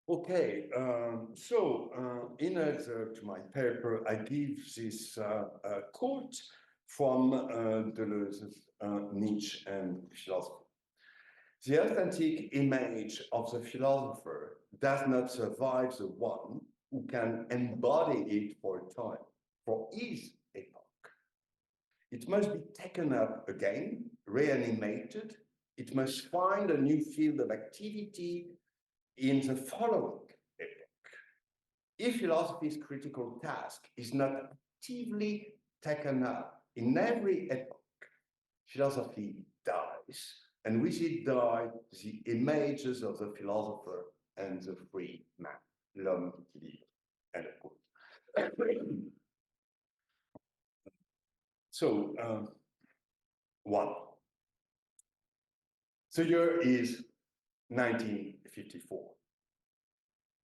Okay, in answer to my paper, I give this quote from Deleuze's Nietzsche and philosophy. The authentic image of the philosopher does not survive the one who can embody it for a time, for his epoch. It must be taken up again, reanimated. It must find a new field of activity in the following epoch. If philosophy's critical task is not actively taken up in every epoch, philosophy dies, and with it die the images of the philosopher and the free man, l'homme libre. End of quote. So, one. The year is 1954.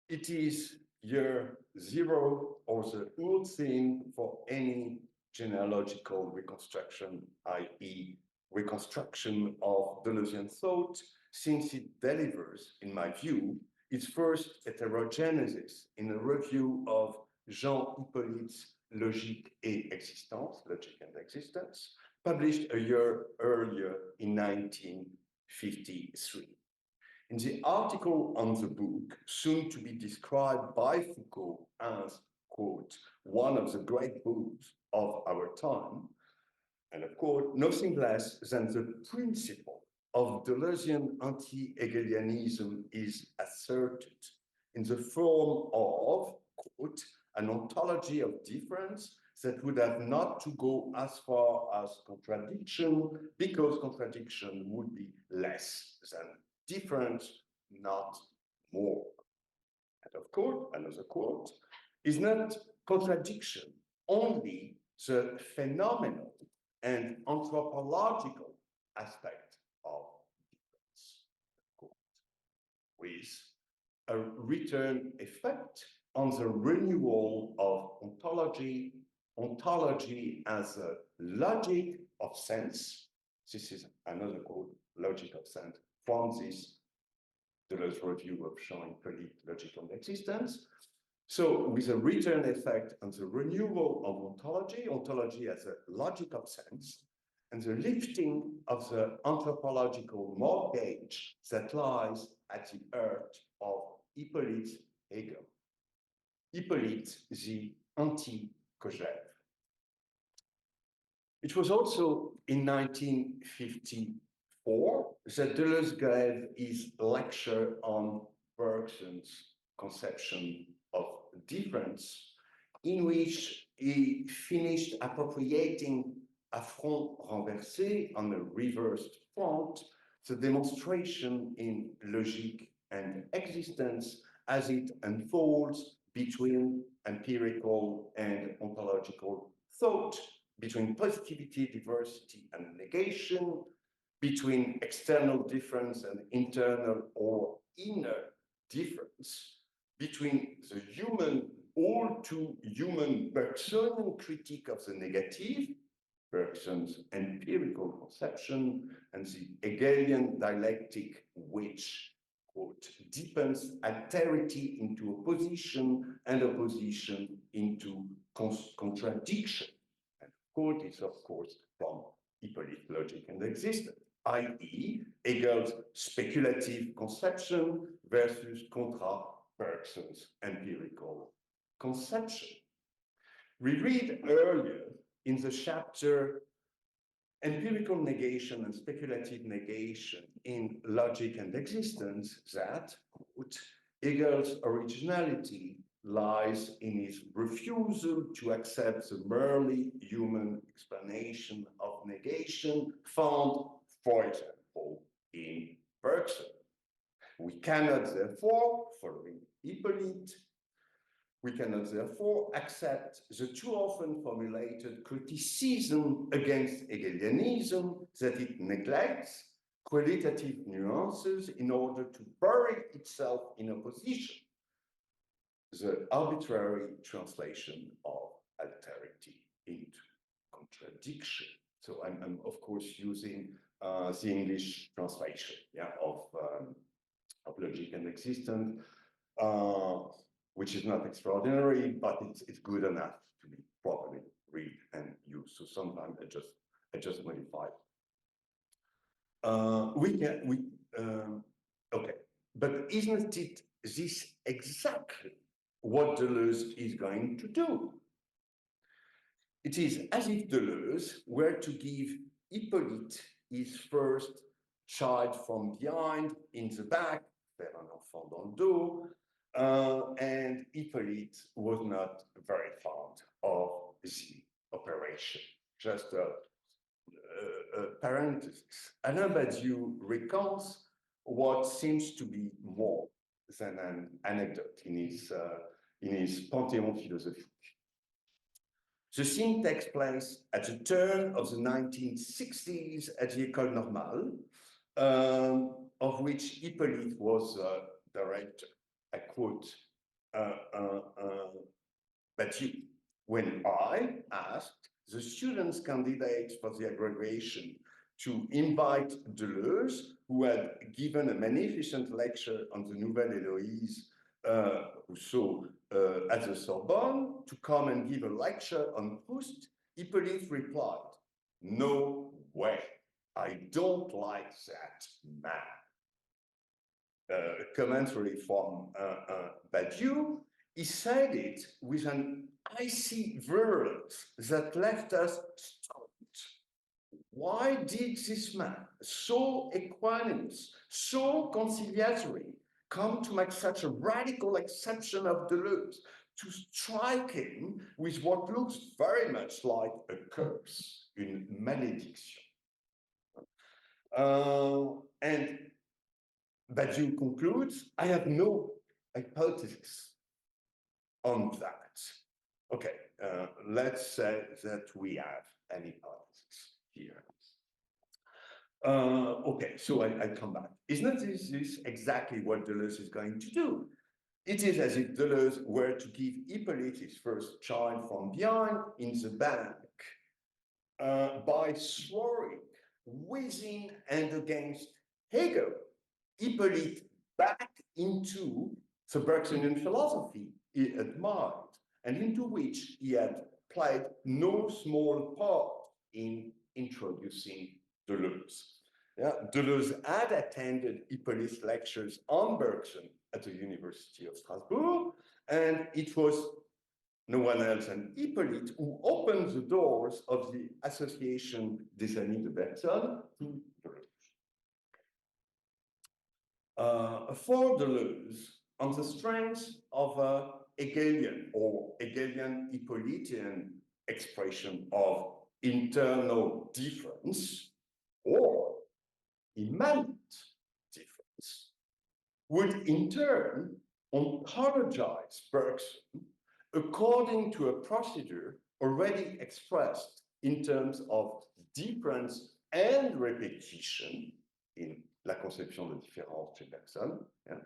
It is year zero or the old thing for any genealogical reconstruction, i.e. reconstruction of Deleuzian thought, since it delivers, in my view, its first heterogenesis in a review of Jean Hippolyte's Logique et Existence, Logic and Existence, published a year earlier in 1953. In the article on the book, soon to be described by Foucault as, quote, one of the great books of our time, and of course, nothing less than the principle of Deleuzian anti-Hegelianism is asserted in the form of, quote, an ontology of difference that would have not to go as far as contradiction, because contradiction would be less than difference, not more. And of course, another quote, is not contradiction only the phenomenal and anthropological aspect of difference, with a return effect on the renewal of ontology as a logic of sense. This is another quote, logic of sense, from this Deleuze review of Jean Hippolyte, Logic and Existence. So with a return effect on the renewal of ontology as a logic of sense, and the lifting of the anthropological mortgage that lies at the heart of Hippolyte's Hegel. Hippolyte, the anti-Kojève. It was also in 1954 that Deleuze gave his lecture on Bergson's conception of difference, in which he finished appropriating a front renversé, on a reversed front, the demonstration in Logique and Existence as it unfolds between empirical and ontological thought, between positivity, diversity, and negation, between external difference and internal or inner difference, between the human, all too human Bergsonian critique of the negative, Bergson's empirical conception, and the Hegelian dialectic, which, quote, deepens alterity into opposition and opposition into contradiction. And quote is, of course, from Hippolyte, Logic and Existence, i.e. Hegel's speculative conception versus contra Bergson's empirical conception. We read earlier in the chapter Empirical Negation and Speculative Negation in Logic and Existence that, quote, Hegel's originality lies in his refusal to accept the merely human explanation of negation found, for example, in Bergson. We cannot therefore, following Hippolyte, we cannot therefore accept the too often formulated criticism against Hegelianism that it neglects qualitative nuances in order to bury itself in opposition, the arbitrary translation of alterity into contradiction. So I'm of course using the English translation, yeah, of Logic and Existence. which is not extraordinary, but it's good enough to be properly read and used. So sometimes I just modify. Okay, but isn't it this exactly what Deleuze is going to do? It is as if Deleuze were to give Hippolyte his first child from behind, in the back, faire un enfant dans le dos, and Hippolyte was not very fond of the operation. Just a parenthesis. Alain Badiou recounts what seems to be more than an anecdote in his Panthéon philosophique. The scene takes place at the turn of the 1960s at the École Normale, of which Hippolyte was director. I quote Badiou. When I asked the students candidates for the aggregation to invite Deleuze, who had given a magnificent lecture on the Nouvelle Héloïse, Rousseau, at the Sorbonne, to come and give a lecture on Proust, Hippolyte replied, "No way, I don't like that man." A commentary from Badiou, he said it with an icy virulence that left us stunned. Why did this man, so equanimous, so conciliatory, come to make such a radical exception of Deleuze, to strike him with what looks very much like a curse, une malédiction? And Badiou concludes, I have no hypothesis on that. Okay, let's say that we have an hypothesis here. Okay, so I come back. Isn't this exactly what Deleuze is going to do? It is as if Deleuze were to give Hippolyte his first child from behind, in the back, by throwing within and against Hegel, Hippolyte back into the Bergsonian philosophy he admired, and into which he had played no small part in introducing Deleuze. Yeah, Deleuze had attended Hippolyte's lectures on Bergson at the University of Strasbourg, and it was no one else than Hippolyte who opened the doors of the Association des Amis de Bergson to Deleuze. For Deleuze, on the strength of a Hegelian or Hegelian Hippolytean expression of internal difference or immanent difference, would in turn ontologize Bergson according to a procedure already expressed in terms of difference and repetition in La conception de différence chez Bergson, yeah,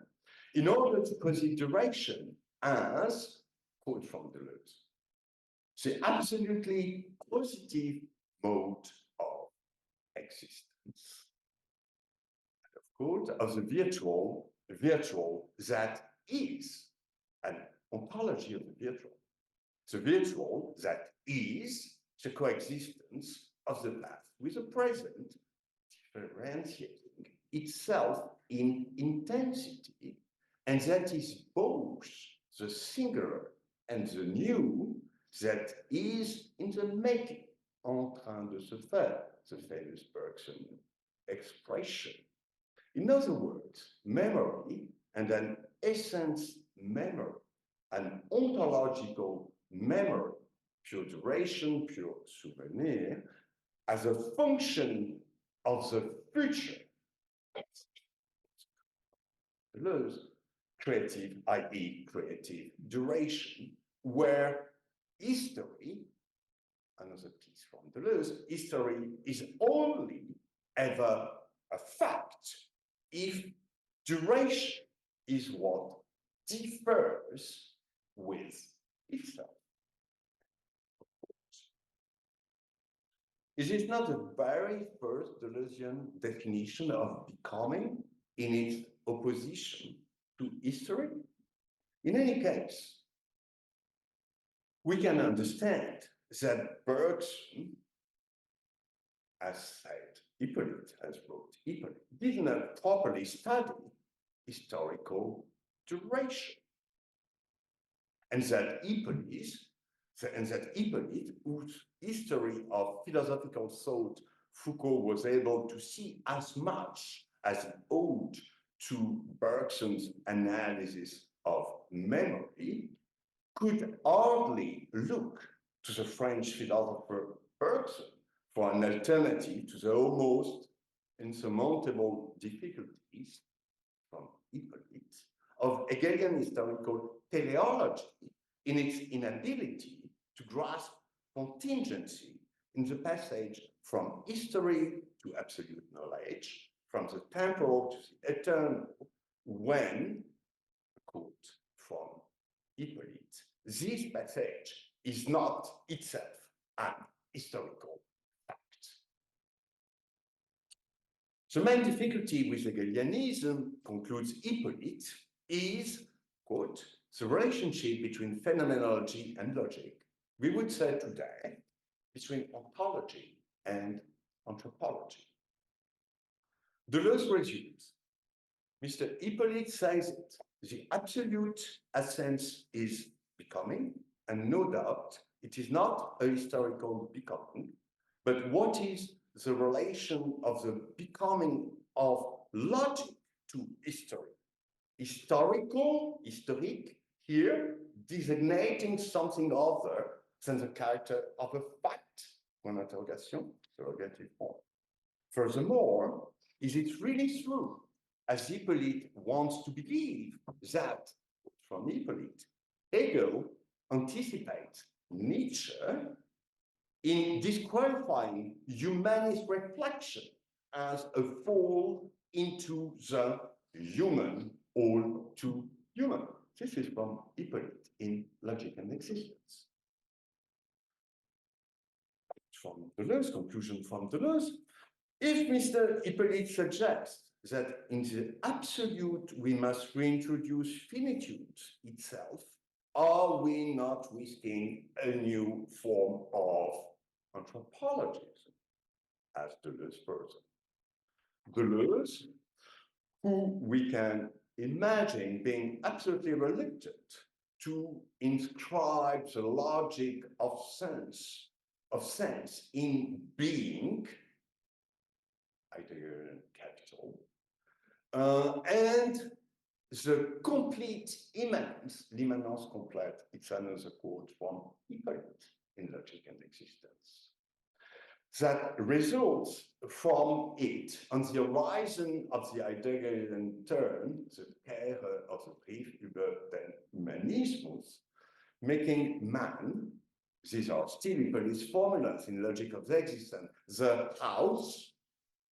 in order to posit direction as, quote from Deleuze, the absolutely positive mode of existence. And of course, of the virtual that is an ontology of the virtual that is the coexistence of the past with the present, differentiating itself in intensity, and that is both the singular and the new that is in the making, en train de se faire, the famous Bergson expression. In other words, memory and an essence memory, an ontological memory, pure duration, pure souvenir, as a function of the future. Deleuze, creative, i.e. creative duration, where history, another piece from Deleuze, history is only ever a fact if duration is what differs with itself. Is it not the very first Deleuzian definition of becoming in its opposition to history? In any case, we can understand that Bergson, as said, Hippolyte has wrote, Hippolyte did not properly study historical duration. And that Hippolyte, whose history of philosophical thought Foucault was able to see as much as an ode to Bergson's analysis of memory, could hardly look to the French philosopher Bergson for an alternative to the almost insurmountable difficulties from Hippolyte of Hegelian historical teleology in its inability to grasp contingency in the passage from history to absolute knowledge, from the temporal to the eternal, when, quote from Hippolyte, this passage is not itself an historical fact. The main difficulty with Hegelianism, concludes Hippolyte, is, quote, the relationship between phenomenology and logic, we would say today, between ontology and anthropology. Deleuze resumes, Mr. Hippolyte says it, the absolute essence is becoming, and no doubt it is not a historical becoming, but what is the relation of the becoming of logic to history? Historical, historique, here designating something other than the character of a fact, point d'interrogation, interrogative form. Furthermore, is it really true, as Hippolyte wants to believe, that, from Hippolyte, Hegel anticipates Nietzsche in disqualifying humanist reflection as a fall into the human, all too human? This is from Hippolyte in Logic and Existence. From Deleuze, conclusion from Deleuze, if Mr. Hippolyte suggests that in the absolute we must reintroduce finitude itself, are we not risking a new form of anthropologism, as Deleuze further? Deleuze, who we can imagine being absolutely reluctant to inscribe the logic of sense in being, Heidegger capital, and the complete immanence, l'immanence complète, it's another quote from Hippolyte in Logic and Existence, that results from it on the horizon of the Heideggerian turn, the Kehre of the Brief über den Humanismus, making man, these are still Hippolyte's formulas in Logic of the Existence, the house,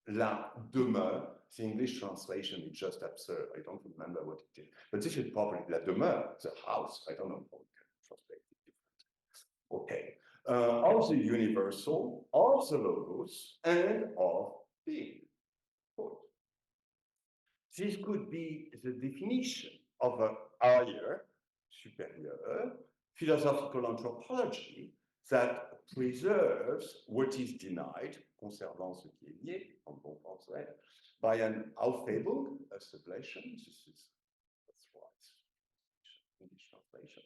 la demeure. The English translation is just absurd. I don't remember what it is. But this is probably la demeure, the house. I don't know how we can translate it. Okay. Of the universal, of the logos, and of being. This could be the definition of a higher, superior, philosophical anthropology that preserves what is denied, conservant ce qui est nié, en bon français, by an Aufhebung, a sublation, that's right, English translation,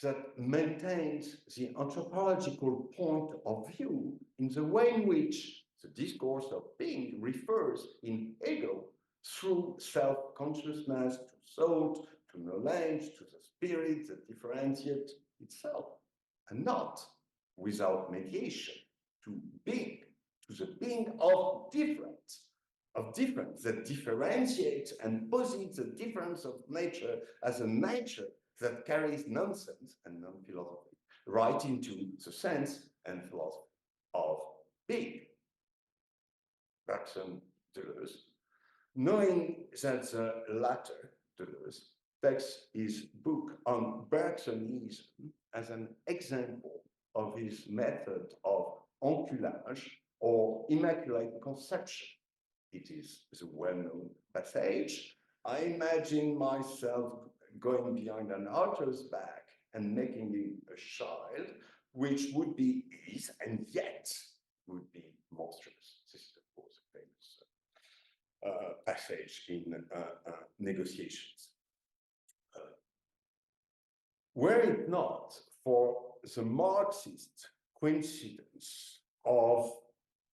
that maintains the anthropological point of view in the way in which the discourse of being refers in Hegel through self-consciousness to thought, to knowledge, to the spirit that differentiates itself, and not without mediation, to being, to the being of difference that differentiates and posits the difference of nature as a nature that carries nonsense and non-philosophy right into the sense and philosophy of being. Bergson, Deleuze, knowing that the latter, Deleuze, takes his book on Bergsonism as an example of his method of enculage or immaculate conception. It is a well-known passage. I imagine myself going behind an archer's back and making him a child, which would be his and yet would be monstrous. This is, of course, a famous passage in Negotiations. Were it not for the Marxist coincidence of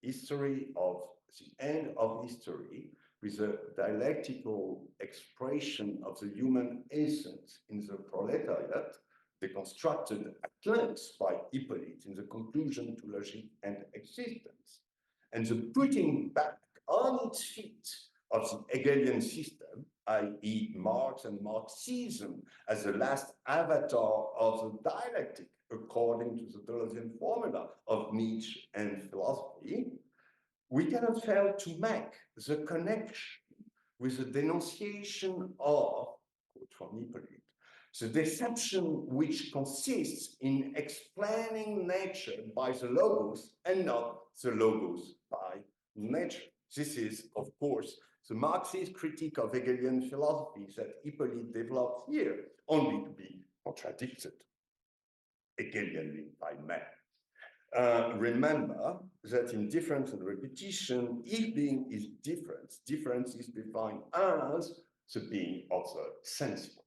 history, of the end of history, with a dialectical expression of the human essence in the proletariat, deconstructed at length by Hippolyte in the conclusion to Logic and Existence, and the putting back on its feet of the Hegelian system, i.e. Marx and Marxism as the last avatar of the dialectic, according to the Deleuzian formula of Nietzsche and philosophy, we cannot fail to make the connection with the denunciation of, quote from Hippolyte, the deception which consists in explaining nature by the logos and not the logos by nature. This is, of course, the Marxist critique of Hegelian philosophy that Hippolyte develops here, only to be contradicted Hegelianly by man. Remember that in difference and repetition, if being is difference, difference is defined as the being of the sensible.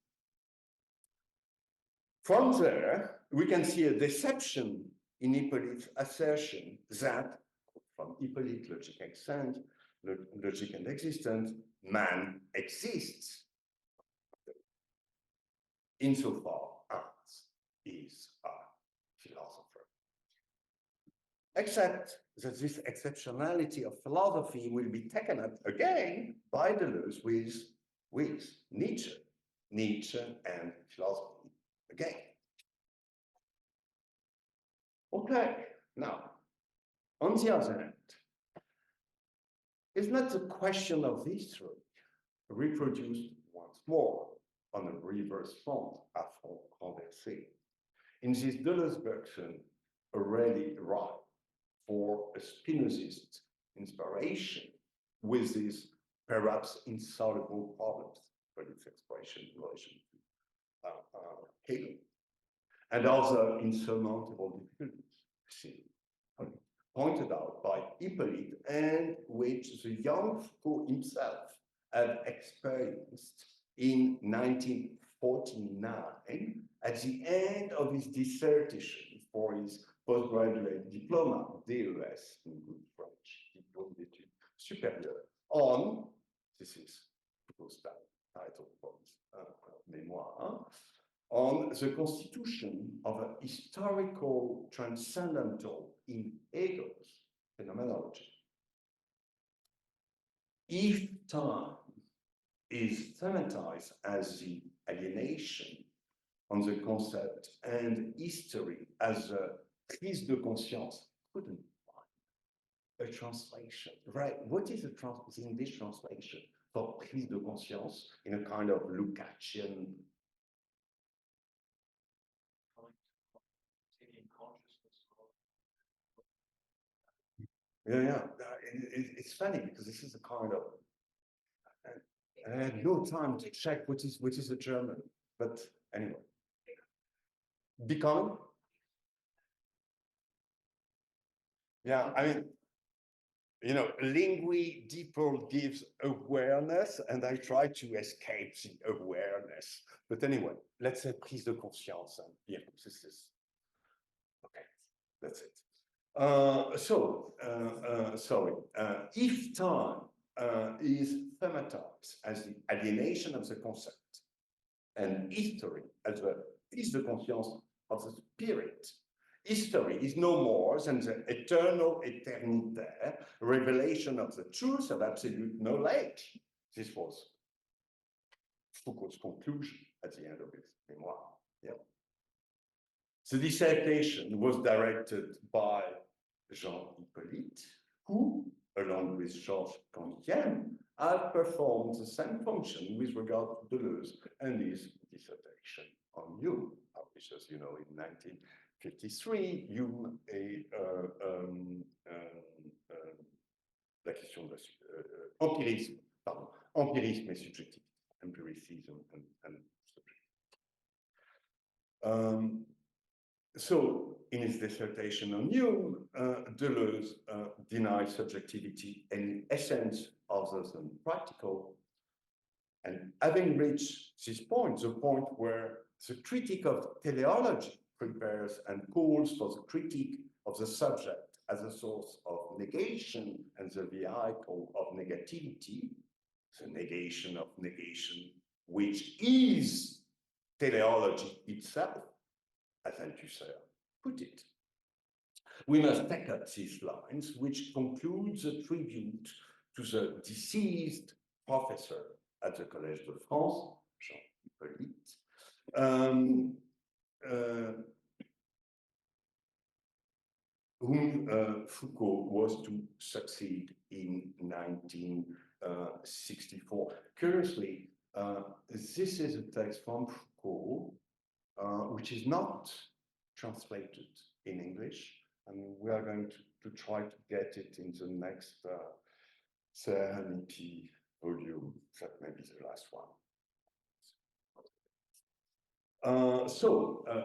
From there, we can see a deception in Hippolyte's assertion that, from Hippolyte, logic and existence, man exists insofar as is a philosopher. Except that this exceptionality of philosophy will be taken up again by Deleuze with Nietzsche and philosophy again. Okay, now, on the other hand, it's not the question of history reproduced once more on a reverse front, à front renversé. In this Deleuze version, already arrived for a Spinozist inspiration with these perhaps insoluble problems, but its expression in relation to Hegel, and other insurmountable difficulties pointed out by Hippolyte, and which the young Foucault himself had experienced in 1949 at the end of his dissertation for his postgraduate diploma, DES, in good French, Diplôme d'études supérieures, on, this is Foucault's title for his memoir, on the constitution of a historical transcendental in Hegel's phenomenology. If time is thematized as the alienation on the concept and history as a prise de conscience, couldn't find a translation, right? What is the English translation for prise de conscience in a kind of Lukácsian? Yeah. It's funny because this is a kind of. I had no time to check which is the German, but anyway. Becoming. Yeah, I mean, you know, lingui dipole gives awareness, and I try to escape the awareness. But anyway, let's say prise de conscience. And yeah, this is okay. That's it. Sorry. If time is thematized as the alienation of the concept, and history as the prise de conscience of the spirit, history is no more than the eternal éternitaire revelation of the truth of absolute knowledge. This was Foucault's conclusion at the end of his memoir. Yeah. The dissertation was directed by Jean Hippolyte, who, along with Georges Candidian, had performed the same function with regard to Deleuze and his dissertation on Hume, which, as you know, in 1953, Hume la question de empirisme et subjectivité, empiricism and subjectivity. So in his dissertation on Hume, Deleuze denies subjectivity and essence other than practical. And having reached this point, the point where the critique of teleology prepares and calls for the critique of the subject as a source of negation and the vehicle of negativity, the negation of negation, which is teleology itself, as Althusser put it. We must take up these lines, which concludes a tribute to the deceased professor at the Collège de France, Jean-Hippolyte, whom Foucault was to succeed in 1964. Curiously, this is a text from Foucault, which is not translated in English, and we are going to try to get it in the next CRNP volume. That may be the last one.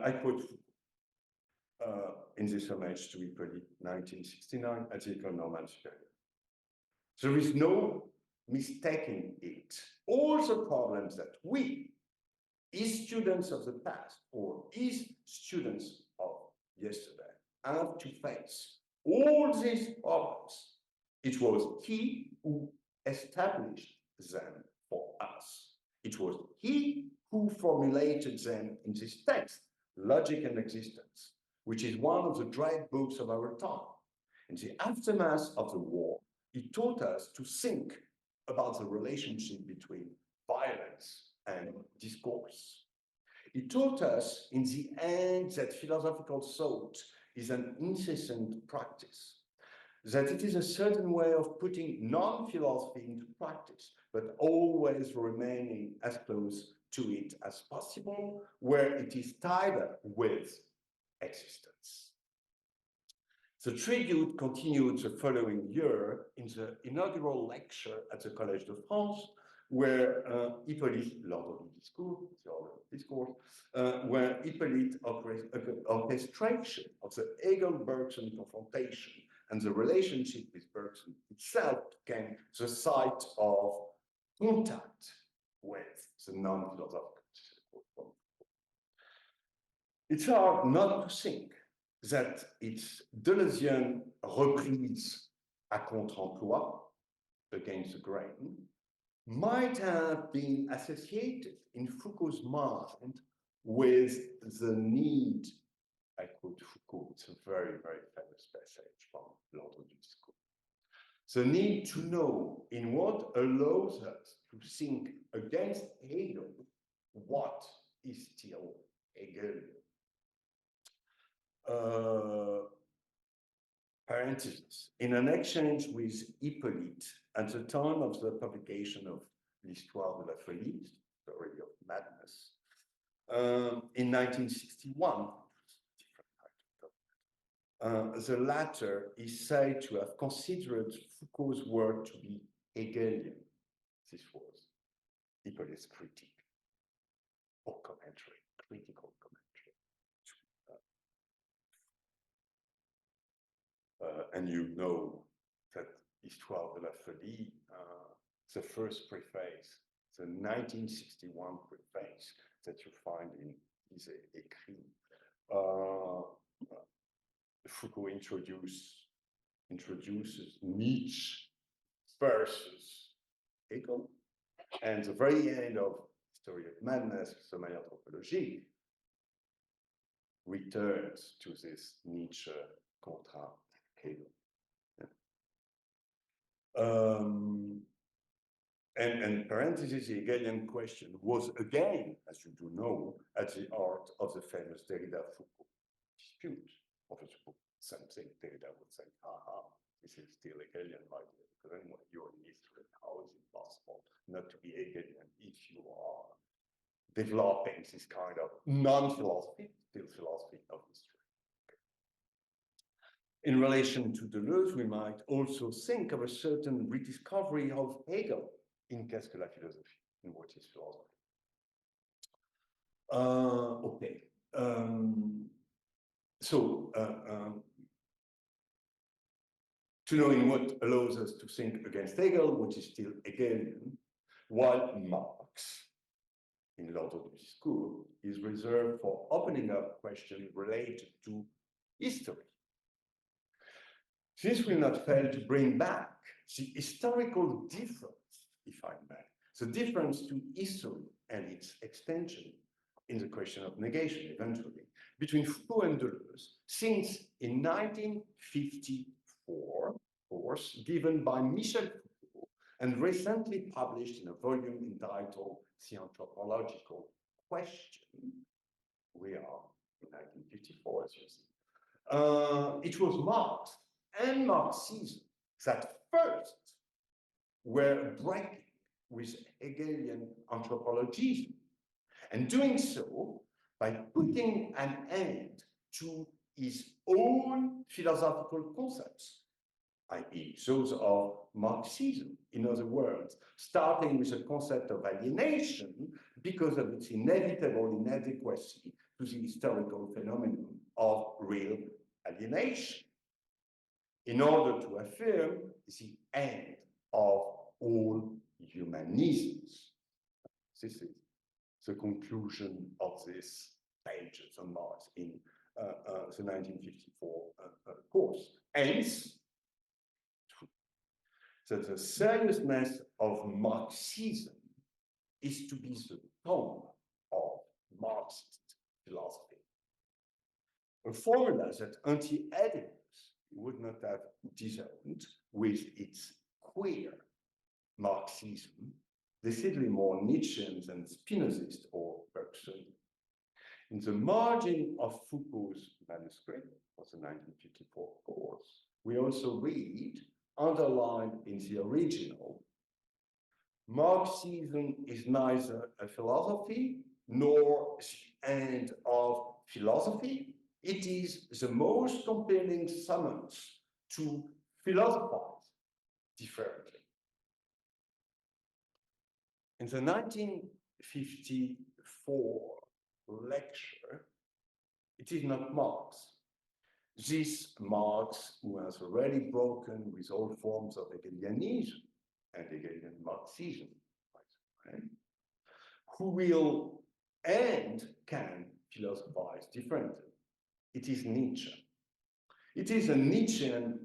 I quote in this homage to Hippolyte, 1969, at the École Normale Supérieure. There is no mistaking it. All the problems that we, as students of the past or as students of yesterday, have to face, all these problems, it was he who established them for us. It was he who formulated them in this text, Logic and Existence, which is one of the great books of our time. In the aftermath of the war, he taught us to think about the relationship between violence and discourse. He taught us in the end that philosophical thought is an incessant practice, that it is a certain way of putting non-philosophy into practice, but always remaining as close to it as possible, where it is tied up with existence. The tribute continued the following year in the inaugural lecture at the Collège de France, where Hippolyte, l'ordre du discours, where Hippolyte orchestration of the Hegel-Bergson confrontation and the relationship with Bergson itself became the site of contact with the non-philosophical. It's hard not to think that its Deleuzian reprise à contre-emploi, against the grain, might have been associated in Foucault's mind with the need, I quote Foucault, it's a very, very famous passage from L'Ordre du Discours, the need to know in what allows us to think against Hegel what is still Hegelian. Parenthesis, in an exchange with Hippolyte at the time of the publication of L'Histoire de la Folie, Story of Madness, in 1961, the latter is said to have considered Foucault's work to be Hegelian. This was Hippolyte's critique or commentary, critical commentary. And you know that Histoire de la Folie, the first preface, the 1961 preface that you find in his écrit, Foucault introduces Nietzsche versus Hegel, and the very end of Story of Madness, Sommeil anthropologique, returns to this Nietzsche contra Hegel. And parenthesis, the Hegelian question was again, as you do know, at the heart of the famous Derrida-Foucault dispute. Something Derrida would say, this is still Hegelian, my dear, because anyway, you're in history. How is it possible not to be Hegelian if you are developing this kind of non-philosophy, still philosophy of history? In relation to Deleuze, we might also think of a certain rediscovery of Hegel in Qu'est-ce que la philosophie, in what is philosophy. Okay. to know in what allows us to think against Hegel, which is still Hegelian, while Marx, in L'Ordre du Discours, is reserved for opening up questions related to history. This will not fail to bring back the historical difference, if I may, the difference to history and its extension in the question of negation, eventually, between Foucault and Deleuze, since in 1954, of course, given by Michel Foucault, and recently published in a volume entitled The Anthropological Question. We are in 1954, as you see. It was Marx and Marxism that first were breaking with Hegelian anthropologism, and doing so by putting an end to his own philosophical concepts, i.e. those of Marxism. In other words, starting with the concept of alienation because of its inevitable inadequacy to the historical phenomenon of real alienation, in order to affirm the end of all humanisms. This is the conclusion of this pages on Marx in the 1954 course. Hence, that the seriousness of Marxism is to be the tone of Marxist philosophy. A formula that anti-Oedipus would not have disowned with its queer Marxism, decidedly more Nietzschean than Spinozist or Bergson. In the margin of Foucault's manuscript of the 1954 course, we also read, underlined in the original, Marxism is neither a philosophy nor the end of philosophy. It is the most compelling summons to philosophize differently. In the 1954 lecture, it is not Marx. This Marx, who has already broken with all forms of Hegelianism and Hegelian Marxism, who will and can philosophize differently. It is Nietzsche. It is a Nietzschean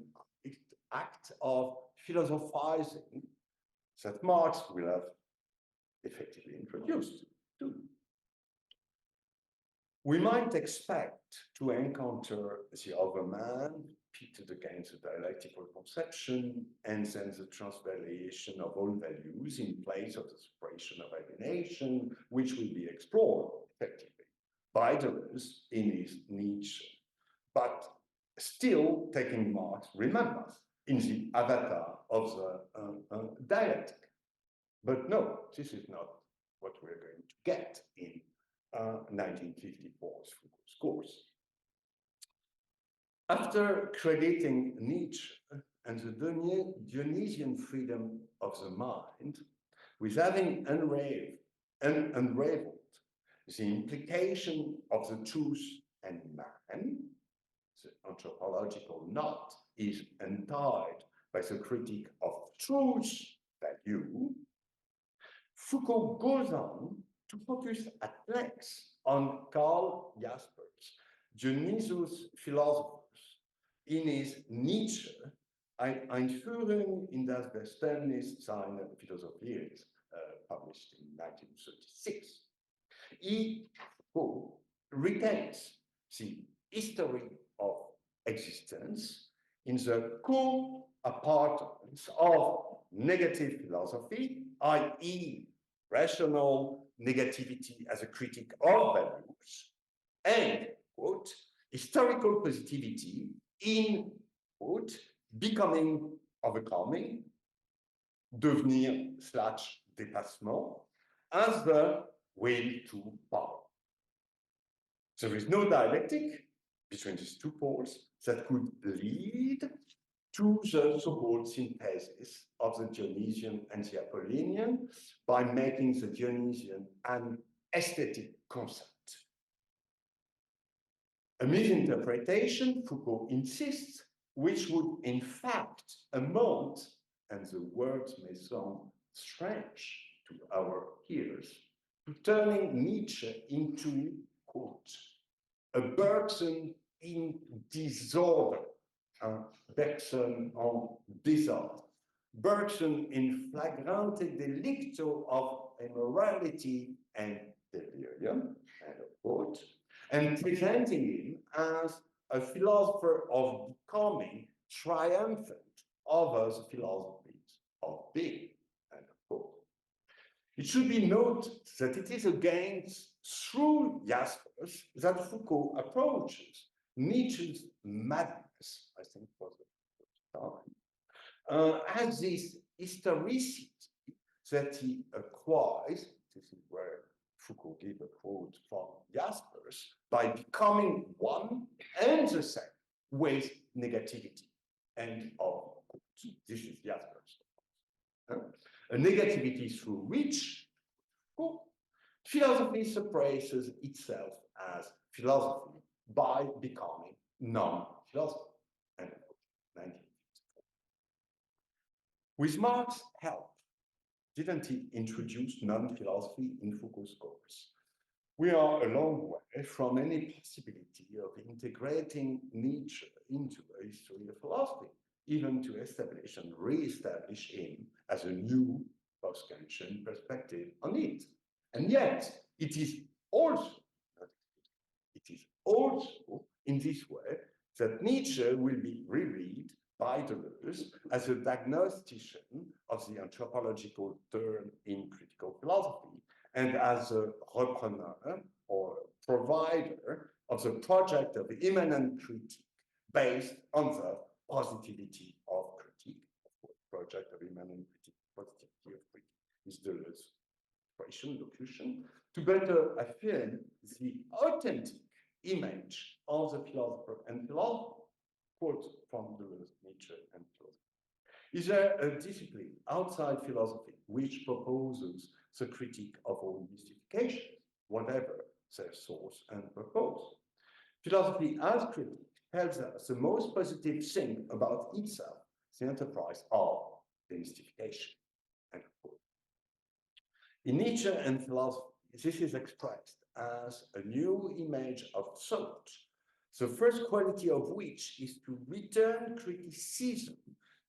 act of philosophizing that Marx will have effectively introduced to. We might expect to encounter the other man pitted against the dialectical conception and then the transvaluation of all values in place of the suppression of alienation, which will be explored effectively by Deleuze in his Nietzsche, but still taking Marx, remember, in the avatar of the dialectic. But no, this is not what we're going to get in 1954's Foucault's course. After crediting Nietzsche and the Dionysian freedom of the mind with having unraveled the implication of the truth and man, the anthropological knot is untied by the critique of truth value, Foucault goes on to focus at length on Karl Jasper's Dionysius philosophers in his Nietzsche, Einführung in das Verständnis seiner Philosophie, published in 1936. Foucault retains the history of existence in the co-appartenance of negative philosophy, i.e. rational negativity as a critique of values, and, quote, historical positivity in, quote, becoming, overcoming, devenir / dépassement, as the way to power. There is no dialectic between these two poles that could lead to the so-called synthesis of the Dionysian and the Apollinian by making the Dionysian an aesthetic concept. A misinterpretation, Foucault insists, which would in fact amount, and the words may sound strange to our ears, to turning Nietzsche into, quote, a Bergson in disorder, Bergson en désordre, Bergson in flagrante delicto of immorality and delirium, end of quote, and presenting him as a philosopher of becoming triumphant over the philosophies of being, end of quote. It should be noted that it is against through Jaspers that Foucault approaches Nietzsche's madness, I think was the time, as this historicity that he acquires, this is where Foucault gave a quote from Jaspers, by becoming one and the same with negativity. End of quote. This is Jaspers. A negativity through which philosophy suppresses itself as philosophy by becoming non-philosophy. End of quote. 1954. With Marx's help, didn't he introduce non-philosophy in Foucault's course? We are a long way from any possibility of integrating Nietzsche into a history of philosophy, even to establish and re-establish him as a new post-Kantian perspective on it. And yet, it is also in this way that Nietzsche will be reread by Deleuze as a diagnostician of the anthropological turn in critical philosophy and as a repreneur or provider of the project of immanent critique based on the positivity of critique. Of course, project of immanent critique, positivity of critique is Deleuze's locution, to better affirm the authentic image of the philosopher and philosopher. Quote from Deleuze, Nietzsche, and philosophy. Is there a discipline outside philosophy which proposes the critique of all mystifications, whatever their source and purpose? Philosophy as critique tells us the most positive thing about itself, the enterprise of the mystification. End quote. In Nietzsche and philosophy, this is expressed as a new image of thought, the first quality of which is to return criticism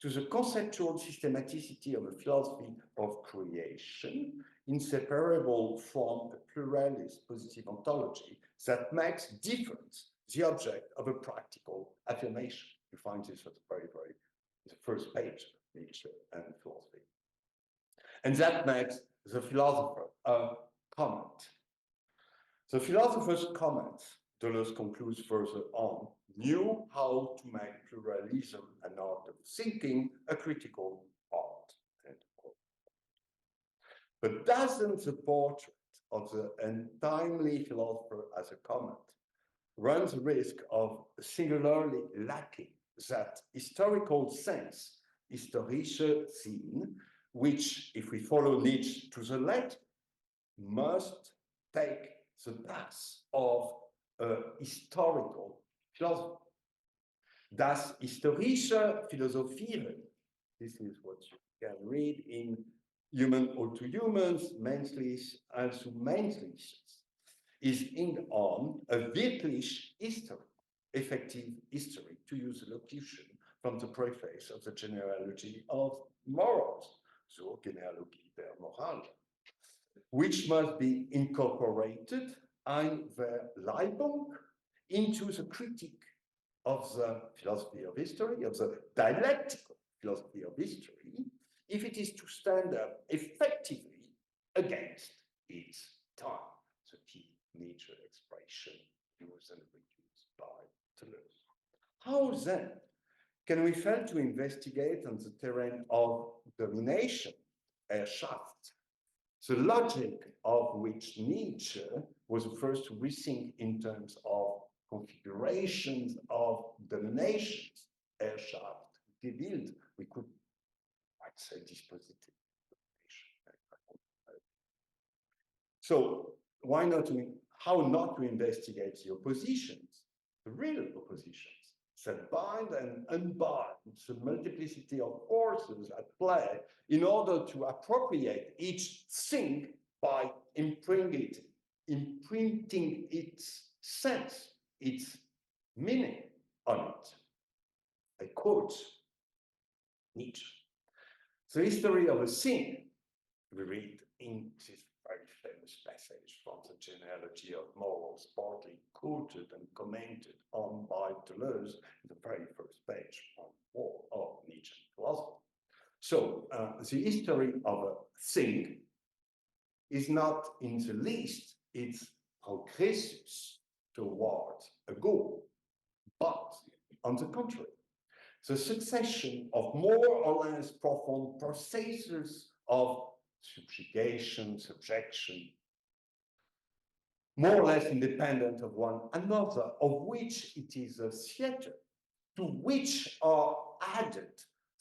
to the conceptual systematicity of a philosophy of creation, inseparable from a pluralist positive ontology that makes difference the object of a practical affirmation. You find this at the first page of Nietzsche and philosophy. And that makes the philosopher a comment. The philosopher's comment, Deleuze concludes further on, knew how to make pluralism an art of thinking a critical art. End quote. But doesn't the portrait of the untimely philosopher as a comment run the risk of singularly lacking that historical sense, historische Sinn, which, if we follow Nietzsche to the letter, must take the path of a historical philosophy. Das historische Philosophieren, this is what you can read in Human or to Humans, Menschlich als Menschliches, is in on a wirklich history, effective history, to use a locution from the preface of the genealogy of morals, zur Genealogie der Moral, which must be incorporated Einverleibung into the critique of the philosophy of history, of the dialectical philosophy of history, if it is to stand up effectively against its time. The key Nietzsche expression used and reused by Deleuze. How then can we fail to investigate on the terrain of domination, Herrschaft, the logic of which Nietzsche was the first to rethink in terms of configurations of dominations, Herrschaft, Gewild, we could might say dispositive domination. So why not how not to investigate the oppositions the real oppositions that bind and unbind the multiplicity of forces at play in order to appropriate each thing by imprinting its sense, its meaning on it. I quote Nietzsche. The history of a thing, we read in this very famous passage from the genealogy of morals, partly quoted and commented on by Deleuze in the very first page on War of Nietzsche philosophy. So the history of a thing is not in the least its progressus towards a goal, but on the contrary, the succession of more or less profound processes of subjugation, subjection, more or less independent of one another, of which it is a theater, to which are added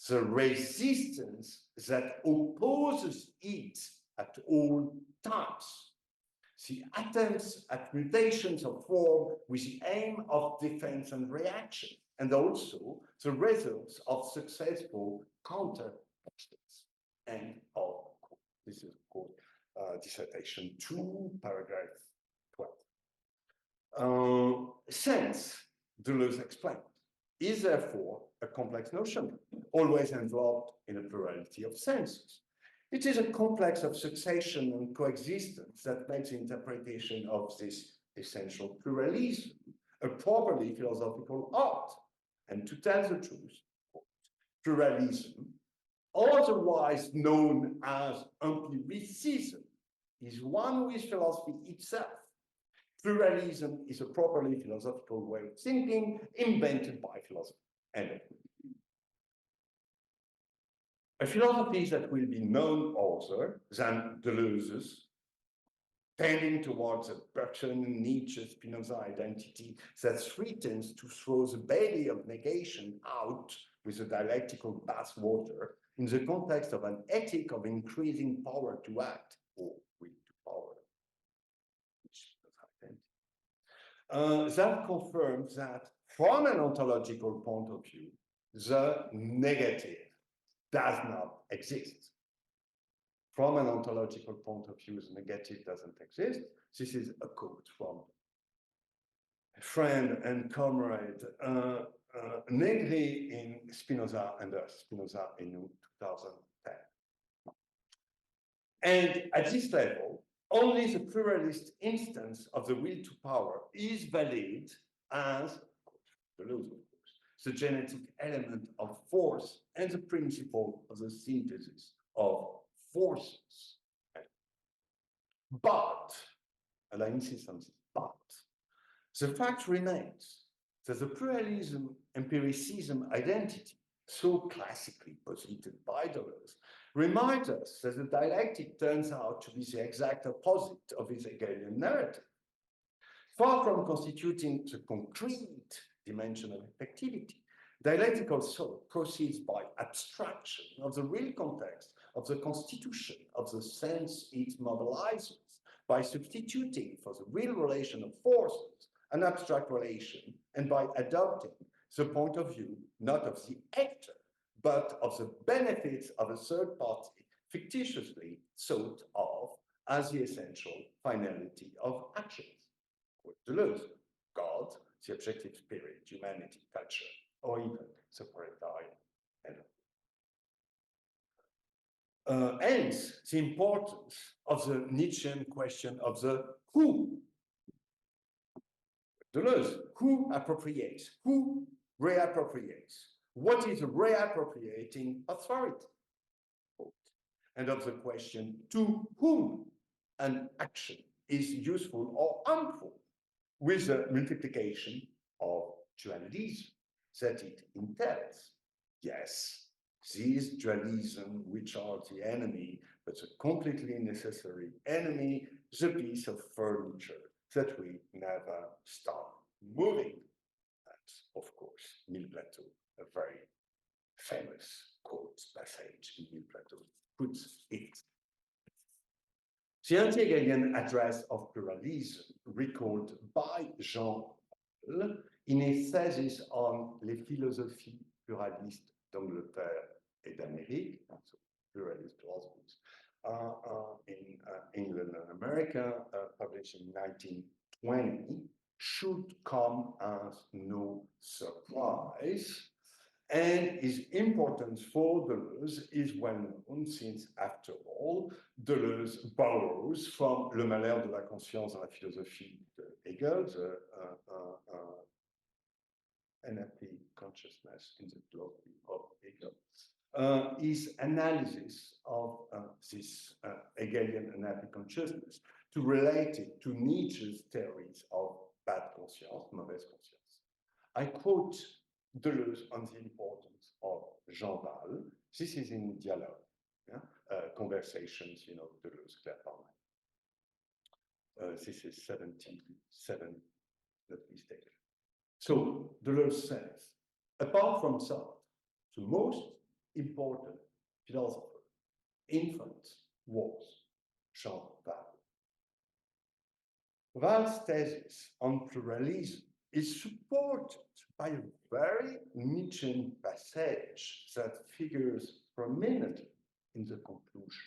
the resistance that opposes it at all times. The attempts at mutations of form with the aim of defense and reaction, and also the results of successful counter-actions. End of quote. This is quote dissertation 2, paragraph 12. Sense, Deleuze explained, is therefore a complex notion, always enveloped in a plurality of senses. It is a complex of succession and coexistence that makes interpretation of this essential pluralism a properly philosophical art. And to tell the truth, pluralism, otherwise known as empiricism, is one with philosophy itself. Pluralism is a properly philosophical way of thinking invented by philosophy. End of quote. A philosophy that will be none other than Deleuze's, tending towards a Burton, Nietzsche, Spinoza identity that threatens to throw the baby of negation out with a dialectical bathwater in the context of an ethic of increasing power to act, or will to power. That confirms that from an ontological point of view, the negative does not exist. From an ontological point of view, the negative doesn't exist. This is a quote from a friend and comrade, Negri in Spinoza and Spinoza in 2010. And at this level, only the pluralist instance of the will to power is valid as, Deleuze, of course, the genetic element of force and the principle of the synthesis of forces. But, and I insist on this, but, the fact remains that the pluralism, empiricism identity, so classically posited by Deleuze, reminds us that the dialectic turns out to be the exact opposite of his Hegelian narrative. Far from constituting the concrete dimension of effectivity, dialectical thought proceeds by abstraction of the real context of the constitution of the sense it mobilizes, by substituting for the real relation of forces an abstract relation, and by adopting the point of view not of the actor, but of the benefits of a third party fictitiously thought of as the essential finality of actions. With Deleuze, God, the objective spirit, humanity, culture, or even the proletariat. Hence, the importance of the Nietzschean question of the who. Deleuze, who appropriates, who reappropriates, what is reappropriating authority? And of the question to whom an action is useful or harmful, with the multiplication of dualism that it entails. Yes, these dualism, which are the enemy, but the completely necessary enemy, the piece of furniture that we never stop moving. That's, of course, Mille Plateau, a very famous quote passage in Mille Plateau puts it. The anti-Hegelian address of pluralism, recalled by Jean in a thesis on les philosophies pluralistes d'Angleterre et d'Amérique, so pluralist philosophies, in England and America, published in 1920, should come as no surprise. And his importance for Deleuze is well known, since, after all, Deleuze borrows from Le Malheur de la conscience dans la philosophie de Hegel, the NLP consciousness in the philosophy of Hegel, his analysis of this Hegelian NLP consciousness to relate it to Nietzsche's theories of bad conscience, mauvaise conscience. I quote Deleuze on the importance of Jean Val. This is in dialogue, yeah? Conversations, you know, Deleuze, Claire Palmer. This is 77, not mistaken. So Deleuze says, apart from Sartre, the most important philosopher in France was Jean Val. Val's thesis on pluralism is supported by a very Nietzschean passage that figures prominently in the conclusion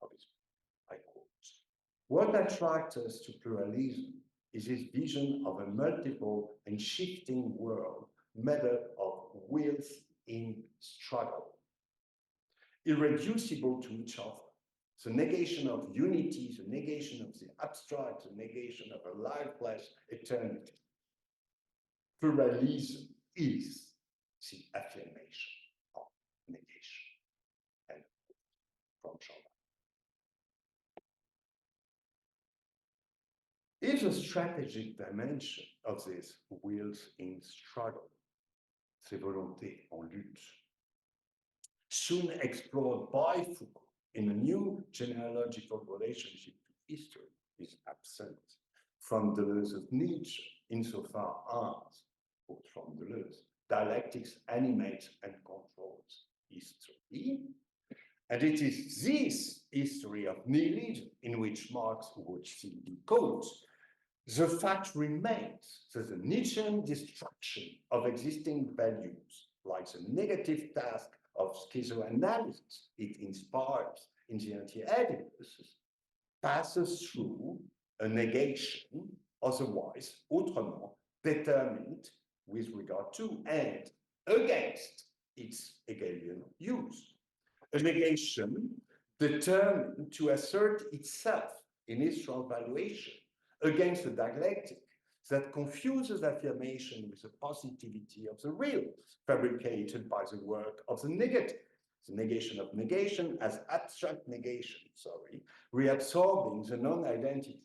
of his book. I quote, "What attracts us to pluralism is his vision of a multiple and shifting world made up of wills in struggle, irreducible to each other. The negation of unity, the negation of the abstract, the negation of a lifeless eternity. Pluralism is the affirmation of negation." And from Jean. If the strategic dimension of this wills in struggle, ces volontés en lutte, soon explored by Foucault in a new genealogical relationship to history, is absent from Deleuze's Nietzsche, insofar as, quote from Deleuze, dialectics animates and controls history. And it is this history of nihilism in which Marx would see in quotes, the fact remains that the Nietzschean destruction of existing values, like the negative task of schizoanalysis it inspires in the anti-Oedipus, passes through a negation, otherwise, autrement, determined with regard to and against its Hegelian use. A negation determined to assert itself in its transvaluation against a dialectic that confuses affirmation with the positivity of the real, fabricated by the work of the negative. The negation of negation as abstract negation, reabsorbing the non-identity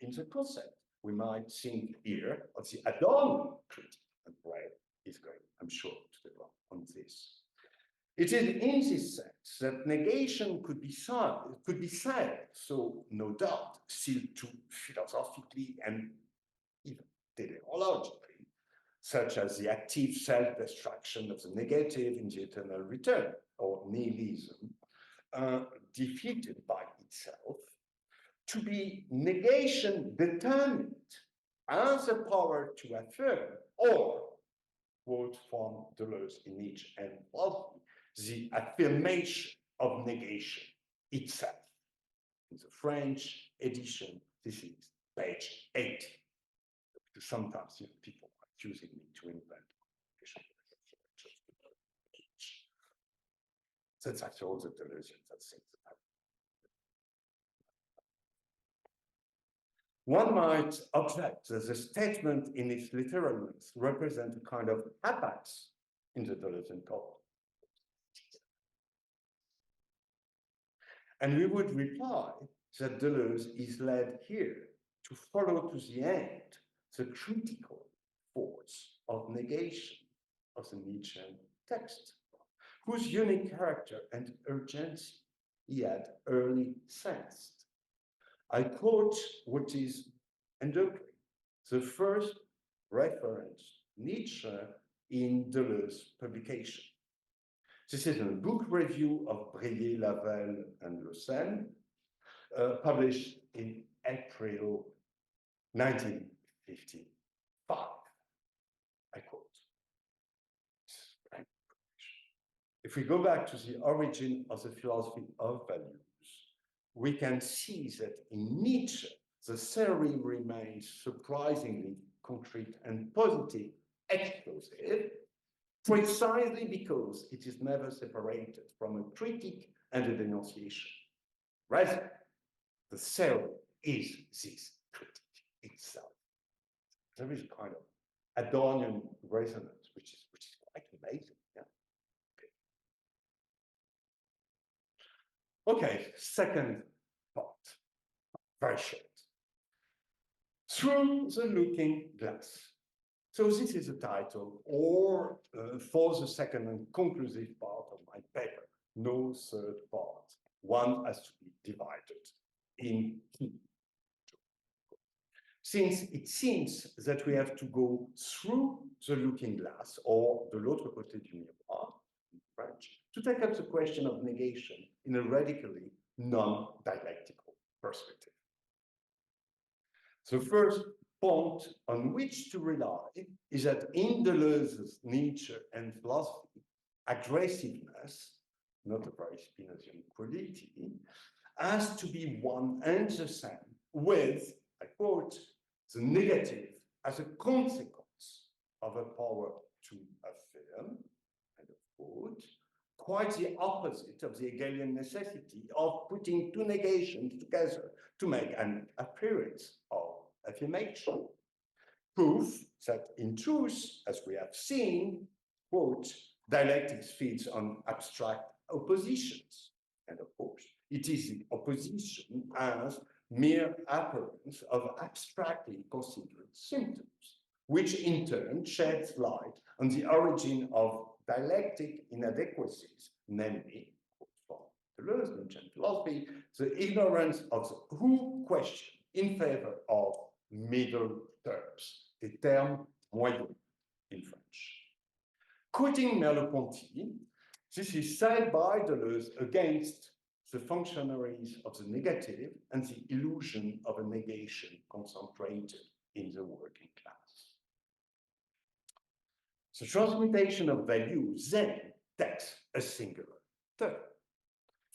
in the concept. We might think here of the Adorno critique, and Bray is going, I'm sure, to develop on this. It is in this sense that negation could be said, so no doubt, still too philosophically and even teleologically, such as the active self-destruction of the negative in the eternal return, or nihilism, defeated by itself, to be negation determined as a power to affirm, or, quote from Deleuze in Nietzsche and philosophy, the affirmation of negation itself. In the French edition, this is page 8. Sometimes people are accusing me to invent negation. That's actually all the Deleuzians that think that. One might object that the statement in its literalness represents a kind of apex in the Deleuzian code. And we would reply that Deleuze is led here to follow to the end the critical force of negation of the Nietzschean text, whose unique character and urgency he had early sensed. I quote what is undoubtedly the first reference Nietzsche in Deleuze publication. This is a book review of Breillet, Lavelle, and Le Seine, published in April 1955. if we go back to the origin of the philosophy of values, we can see that in Nietzsche, the theory remains surprisingly concrete and positive, explosive, precisely because it is never separated from a critique and a denunciation. Rather, the theory is this critique itself. There is a kind of Adornian resonance, which is quite amazing. Yeah? Okay, second part, very short. Through the Looking Glass. So this is the title, or for the second and conclusive part of my paper, no third part. One has to be divided in two. Since it seems that we have to go through the looking glass, or de l'autre côté du miroir, in French, to take up the question of negation in a radically non-dialectical perspective. The first point on which to rely is that in Deleuze's Nietzsche and philosophy, aggressiveness, not a very Spinozian quality, has to be one and the same with, I quote, the negative as a consequence of a power to affirm, end of quote, quite the opposite of the Hegelian necessity of putting two negations together to make an appearance of affirmation. Proof that in truth, as we have seen, quote, dialectics feeds on abstract oppositions. And of course, it is the opposition as mere appearance of abstractly considered symptoms, which in turn sheds light on the origin of dialectic inadequacies, namely, from Deleuze and philosophy, the ignorance of the who question in favor of middle terms, des termes moyens in French. Quoting Merleau-Ponty, this is said by Deleuze against the functionaries of the negative and the illusion of a negation concentrated in the working class. The transmutation of value then takes a singular turn.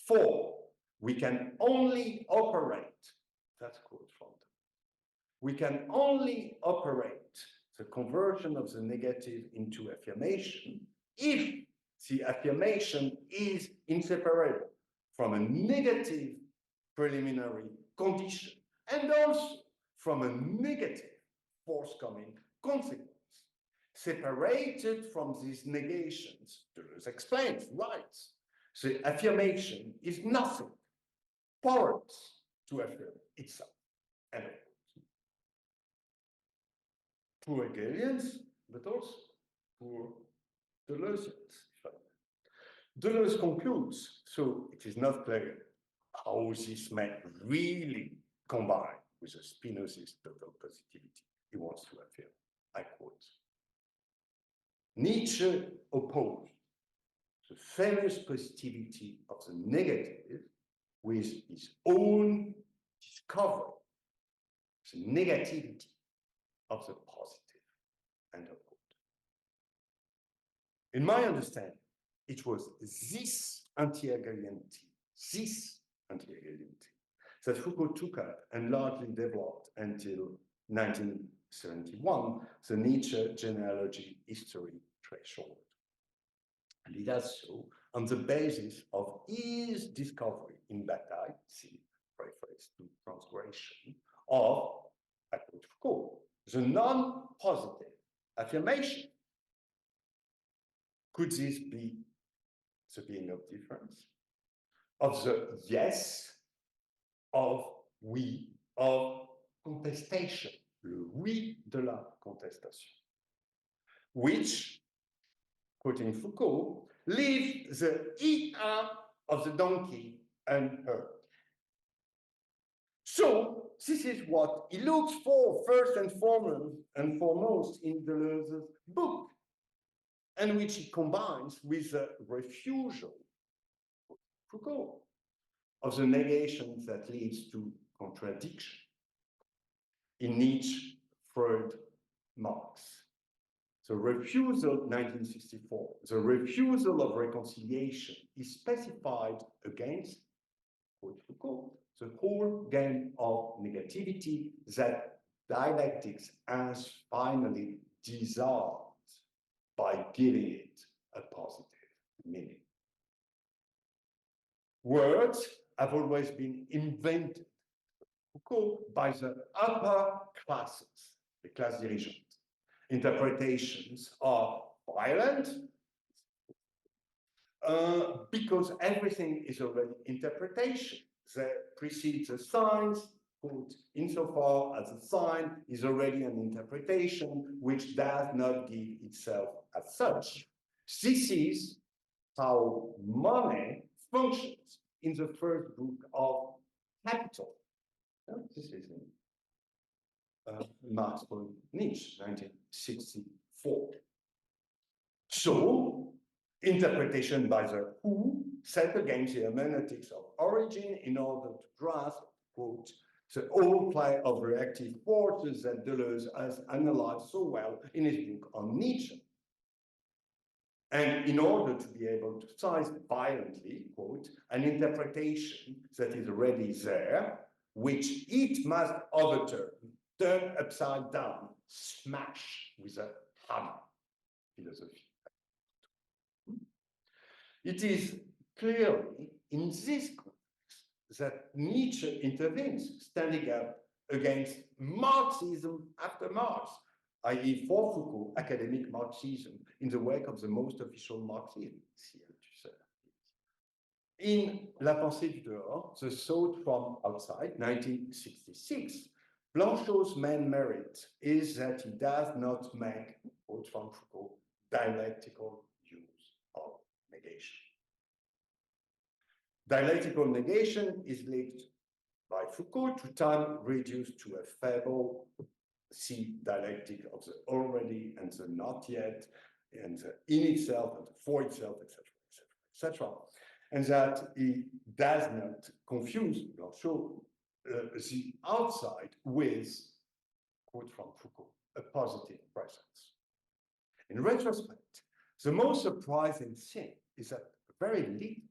For we can only operate, that's quote from them, we can only operate the conversion of the negative into affirmation if the affirmation is inseparable from a negative preliminary condition and also from a negative forthcoming consequence. Separated from these negations, Deleuze explains, writes, the affirmation is nothing, powerless to affirm itself. And poor Hegelians, but also poor Deleuzians. Deleuze concludes, so it is not clear how this may really combine with a Spinozist total positivity he wants to affirm. I quote, Nietzsche opposed the famous positivity of the negative with his own discovery, the negativity of the positive, end of quote. In my understanding, it was this anti-Hegelianity that Foucault took up and largely developed until 1971, the Nietzsche genealogy history threshold. And he does so on the basis of his discovery in Bataille, see preface to Transgression, of, I quote Foucault, the non-positive affirmation. Could this be the being of difference? Of the yes, of oui, of contestation, le oui de la contestation, which, quoting Foucault, leave the ia of the donkey unheard. So this is what he looks for first and foremost in Deleuze's book, and which he combines with the refusal of Foucault of the negation that leads to contradiction in Nietzsche, Freud, Marx. The refusal, 1964, the refusal of reconciliation is specified against, quote Foucault, the whole game of negativity that dialectics has finally dissolved by giving it a positive meaning. Words have always been invented, Foucault, by the upper classes, the class dirigeante. Interpretations are violent because everything is already interpretation. That precedes the signs, quote, insofar as a sign is already an interpretation which does not give itself as such. This is how money functions in the first book of Capital. This is in Marx for Nietzsche, 1964. So, interpretation by the who set against the hermeneutics of origin in order to grasp, quote, the whole play of reactive forces that Deleuze has analyzed so well in his book on Nietzsche. And in order to be able to size violently, quote, an interpretation that is already there, which it must overturn, turn upside down, smash with a hammer, philosophy. It is clearly in this context that Nietzsche intervenes, standing up against Marxism after Marx, i.e. for Foucault, academic Marxism, in the wake of the most official Marxism. In La Pensée du dehors, The Thought from Outside, 1966, Blanchot's main merit is that he does not make, quote from Foucault, dialectical use of negation. Dialectical negation is linked by Foucault to time reduced to a fable, see dialectic of the already and the not yet, and the in itself and the for itself, etc., etc., etc., and that he does not confuse Blanchot the outside with, quote from Foucault, a positive presence. In retrospect, the most surprising thing is that very little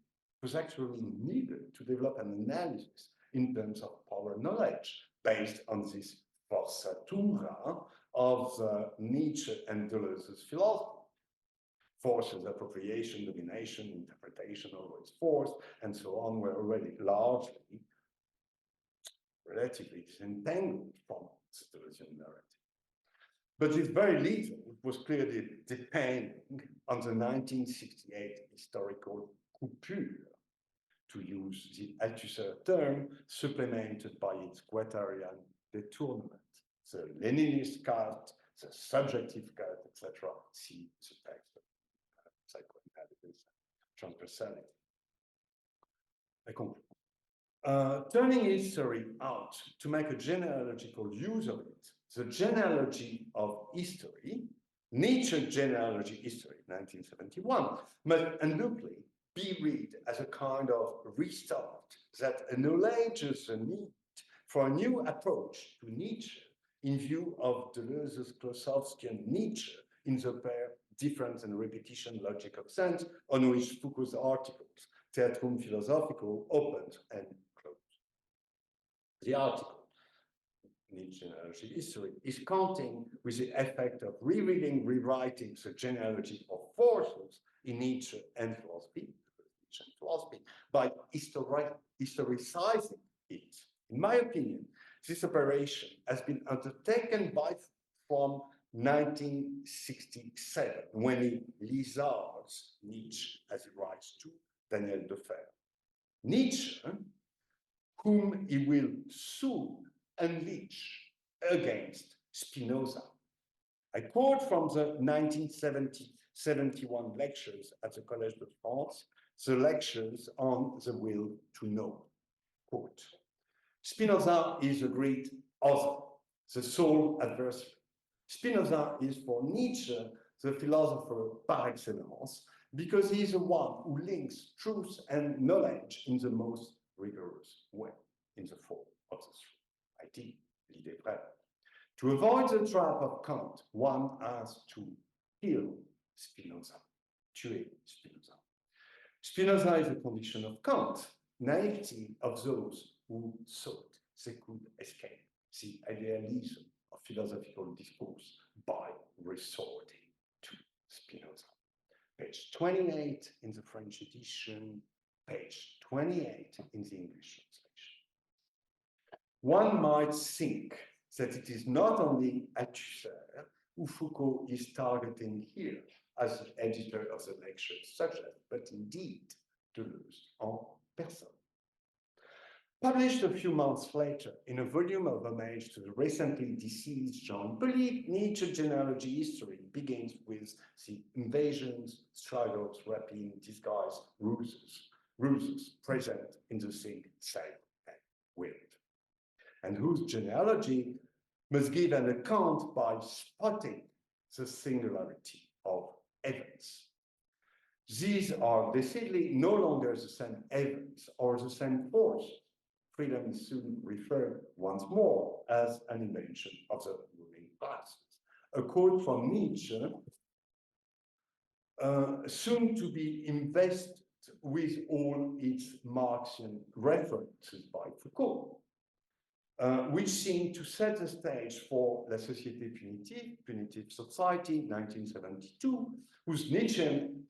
was actually needed to develop an analysis in terms of power knowledge based on this forzatura of Nietzsche and Deleuze's philosophy. Forces, appropriation, domination, interpretation, always force, and so on, were already largely, relatively disentangled from the Deleuzean narrative. But this very little was clearly depending on the 1968 historical coupure, to use the Althusser term, supplemented by its Guattarian detournement, the Leninist cut, the subjective cut, etc. See the text of psychoanalysis, transversality. I conclude. Turning history out to make a genealogical use of it, the genealogy of history, Nietzsche's genealogy history, 1971, must undoubtedly be read as a kind of restart that acknowledges the need for a new approach to Nietzsche in view of Deleuze's Klossowskian Nietzsche in the pair difference and repetition logic of sense on which Foucault's articles, Theatrum Philosophico, opened and closed. The article, Nietzsche genealogy history, is counting with the effect of rereading, rewriting the genealogy of forces in Nietzsche and philosophy, by historicizing it. In my opinion, this operation has been undertaken from 1967, when he lizards Nietzsche, as he writes to Daniel Defer. Nietzsche, whom he will soon unleash against Spinoza. I quote from the 1971 lectures at the Collège de France, the lectures on the will to know. Quote, Spinoza is a great other, the sole adversary. Spinoza is for Nietzsche the philosopher par excellence, because he is the one who links truth and knowledge in the most rigorous way, in the form of the truth, i.e., l'idée vraie. To avoid the trap of Kant, one has to kill Spinoza, tuer Spinoza. Spinoza is a condition of Kant, naivety of those who thought they could escape the idealism of philosophical discourse by resorting to Spinoza. Page 28 in the French edition, page 28 in the English translation. One might think that it is not only Althusser who Foucault is targeting here as the editor of the lectures subject, but indeed Deleuze en personne. Published a few months later in a volume of homage to the recently deceased Jean Pellic, Nietzsche genealogy history begins with the invasions, struggles, rapine, disguise, ruses present in the thing, same, and weird, and whose genealogy must give an account by spotting the singularity of events. These are decidedly no longer the same events or the same force. Freedom is soon referred once more as an invention of the ruling classes. A quote from Nietzsche, soon to be invested with all its Marxian references by Foucault, which seem to set the stage for La Société Punitive, Punitive Society, 1972, whose Nietzschean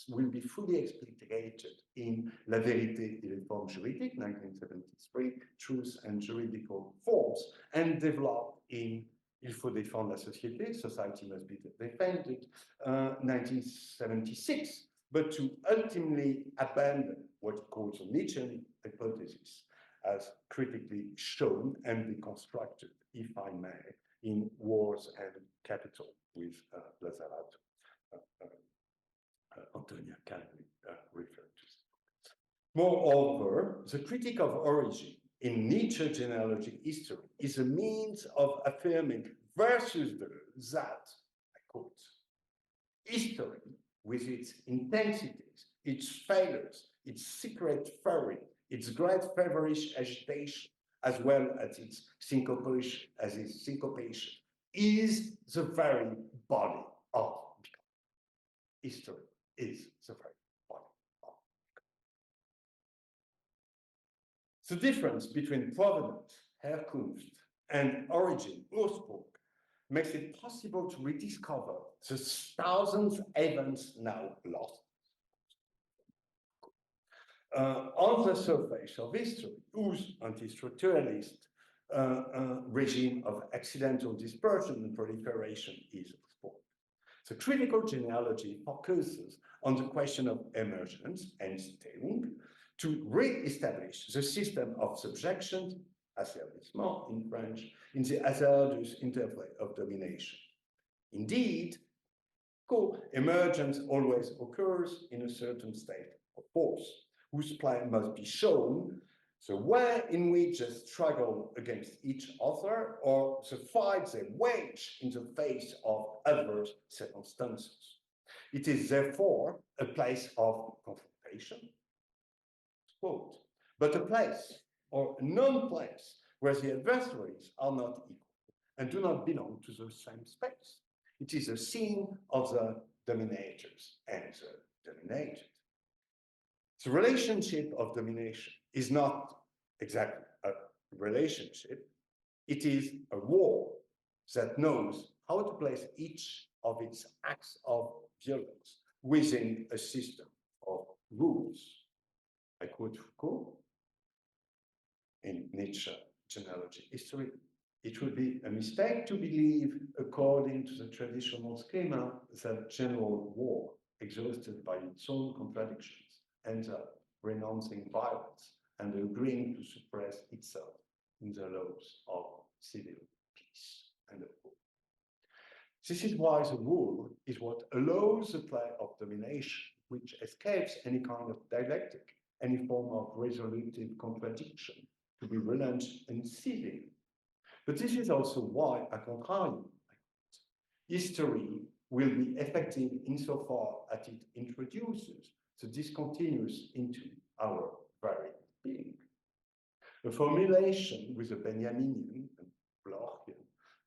will be fully explicated in La Vérité et les formes juridiques, 1973, Truth and Juridical Forms, and developed in Il faut défendre la société, Society must be defended, 1976, but to ultimately abandon what he calls a Nietzschean hypothesis as critically shown and deconstructed, if I may, in Wars and Capital with Lazzaretto. Antonia kindly referred to. Moreover, the critique of origin in Nietzsche genealogy history is a means of affirming versus that, I quote, history with its intensities, its failures, its secret fury, its great feverish agitation, as well as its syncopation, is the very body of becoming. History is the very body of becoming. The difference between provenance, Herkunft, and origin, Ursprung, makes it possible to rediscover the thousands of events now lost. On the surface of history, whose anti-structuralist regime of accidental dispersion and proliferation is explored. The critical genealogy focuses on the question of emergence and Entstehung to re-establish the system of subjection, asservissement in French, in the hazardous interplay of domination. Indeed, co-emergence always occurs in a certain state of force, whose plan must be shown, the way in which they struggle against each other or the fight they wage in the face of adverse circumstances. It is therefore a place of confrontation, quote, but a place or a non-place where the adversaries are not equal and do not belong to the same space. It is a scene of the dominators and the dominated. The relationship of domination is not exactly a relationship, it is a war that knows how to place each of its acts of violence within a system of rules. I quote Foucault in Nietzsche genealogy history. It would be a mistake to believe, according to the traditional schema, that general war, exhausted by its own contradictions, ends up renouncing violence and agreeing to suppress itself in the laws of civil peace. End of quote. This is why the rule is what allows the play of domination, which escapes any kind of dialectic, any form of resolutive contradiction, to be relaunched and civil. But this is also why, a contrario, history will be effective insofar as it introduces the discontinuous into our very being. A formulation with a Benjaminian and Blochian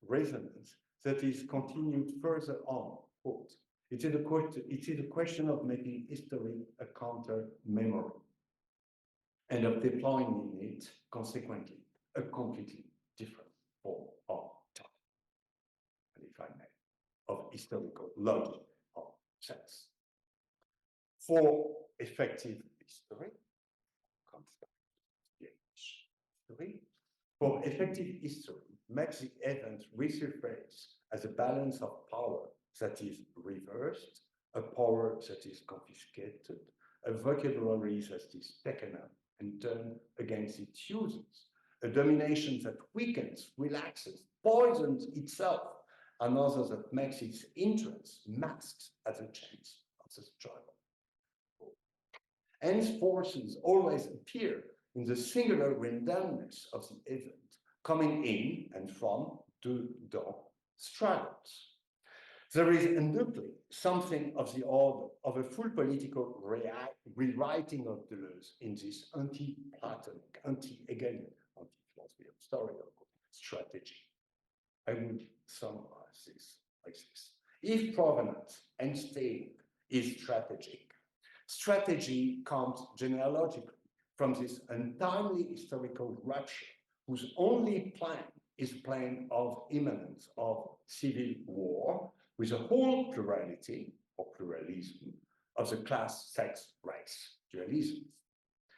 resonance that is continued further on, quote, It is a question of making history a counter memory and of deploying in it, consequently, a completely different form of time, and if I may, of historical logic of sense. For effective history, for effective history makes the event resurface as a balance of power that is reversed, a power that is confiscated, a vocabulary that is taken up and turned against its users, a domination that weakens, relaxes, poisons itself, another that makes its interests masked as a chance of the struggle. Hence, forces always appear in the singular randomness of the event, coming in and from the struggles. There is undoubtedly something of the order of a full political rewriting of Deleuze in this anti-Platonic, anti-Hegelian, anti-philosophy of historical strategy. I would summarize this like this. If provenance and staying is strategic, strategy comes genealogically from this untimely historical rupture, whose only plan is a plan of imminence of civil war, with a whole plurality or pluralism of the class, sex, race dualisms.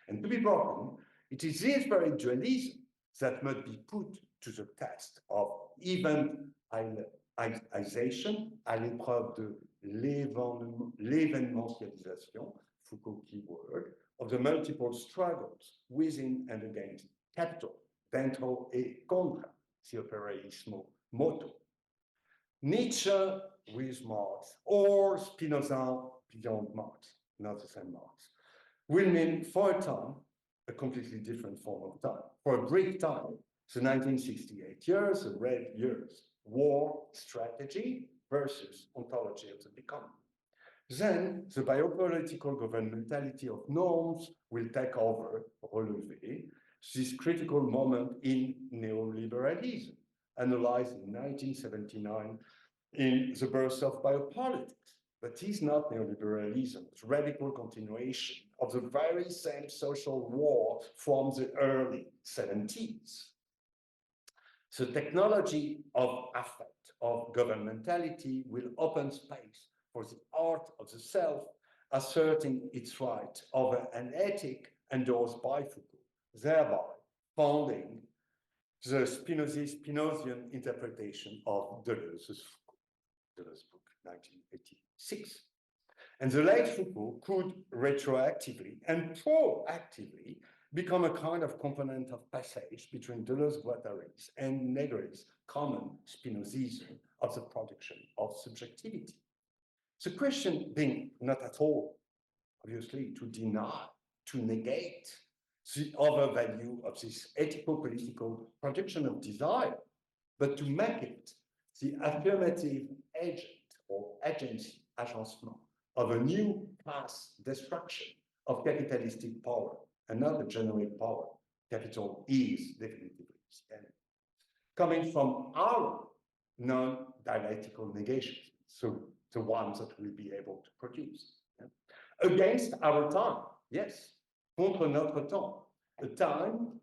And to be broken, it is this very dualism that must be put to the test of eventualization à l'épreuve de l'événementialisation, Foucault keyword, of the multiple struggles within and against capital, dentro e contra, the operaismo motto. Nietzsche with Marx or Spinoza beyond Marx, not the same Marx, will mean for a time a completely different form of time. For a brief time, the 1968 years, the red years, war strategy versus ontology of the becoming. Then the biopolitical governmentality of norms will take over, relever, this critical moment in neoliberalism, analyzed in 1979 in The Birth of Biopolitics. But it is not neoliberalism, it's radical continuation of the very same social war from the early 70s. The technology of affect, of governmentality, will open space for the art of the self, asserting its right over an ethic endorsed by Foucault, thereby founding the Spinozian interpretation of Deleuze's book, 1986. And the late Foucault could retroactively and proactively become a kind of component of passage between Deleuze-Guattari's and Negre's common Spinozism of the production of subjectivity. The question being not at all, obviously, to deny, to negate the overvalue of this ethico-political production of desire, but to make it the affirmative agent or agency, agencement, of a new class destruction of capitalistic power, and not a generic power. Capital is definitively the enemy. Coming from our non-dialectical negations, so the ones that we'll be able to produce. Yeah? Against our time, yes, contre notre temps, a time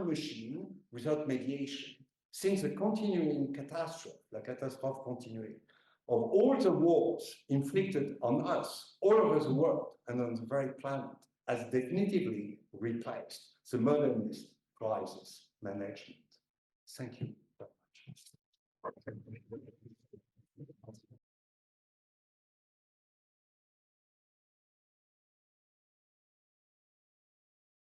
machine without mediation, since the continuing catastrophe, la catastrophe continuée, of all the wars inflicted on us all over the world and on the very planet, has definitively replaced the modernist crisis management. Thank you very much.